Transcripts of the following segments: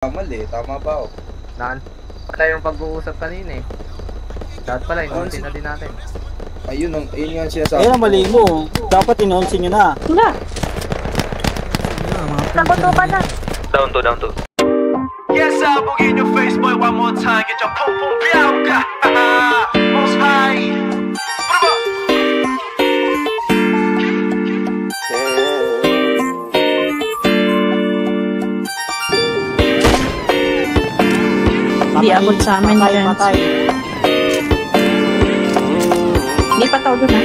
Mali, tama ba ako? Wala yung pag-uusap kanina eh. Dapat pala, inunsin na din natin. Ayun nga ang sinasabi. Ayun ang mali mo. Dapat inunsin nyo na. Wala. Nakutukan na. Down to. Yes, I'll boogie in your face, boy, one more time. Get your pum pum biauka. Most high. Hindi abot sa amin yan. Hindi pa tao doon, ha?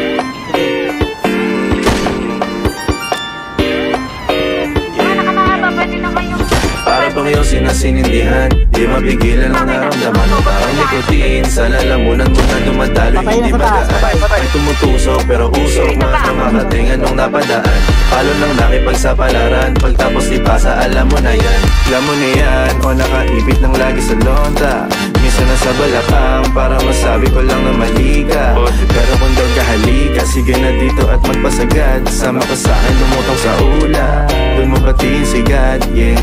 Para bang iyong sinasinindihan, di mapigilan ang naramdaman. Parang nikotin, sa lalamunan mo na dumadalo. Hindi magaan, may tumutusok pero usok. Mas mamakating anong napadaan. Palo lang nakipagsapalaran, pagtapos ipasa alam mo na yan. Alam mo na yan, o nakaibit lang lagi sa lonta. Minsan nasa balakang, para masabi ko lang na mali ka. Pero kung daw kahalika, sige na dito at magpasagad. Sama ka sa akin, lumutang sa ula. Doon mo batiin si God, yeah.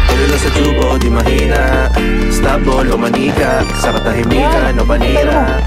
Pero lang sa tubo, di mahina. Stop ball o manika, sa katahimikan o panira.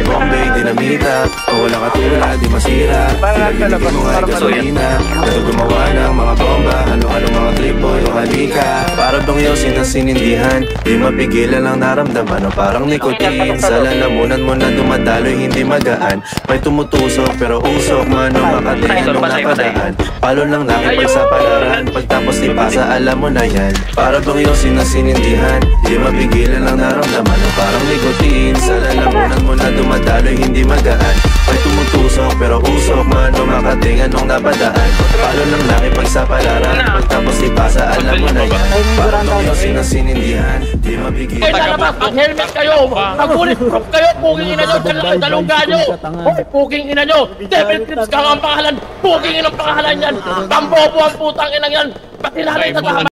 Bombay, dinamita, o walang katulad, di masira. Pinagpinigin mo nga'y gasolina. Ito gumawa ng mga bomba, halong-halong mga tripoy o halika. Para bang iyong sinasinindihan, di mapigilan ang naramdaman. O parang nikotin, sa lalamunan mo na dumadaloy, hindi magaan. May tumutusok pero usok, mano makatingin nung napadaan. Palo lang nakipagsapalaran, pagtapos ipasa alam mo na yan. Para bang iyong sinasinindihan, di mapigilan ang naramdaman. O parang nikotin, sa lalamunan mo na dumadaloy, hindi magaan. May tumutusok pero usok, mano makatingin nung napadaan. Palo lang nakipagsapalaran, pagtapos ipasa alam mo na yan. Para bang iyong sinasinindihan, di mapigilan. Lalabas, mag-helmet kayo, mag-bulletproof kayo, puking ina nyo, dalungga nyo. Hoy, puking ina nyo, Devil Clips ka ang pangalan, puking ina ang pangalan yan. Tambobo ang putang inang yan, pati lalay na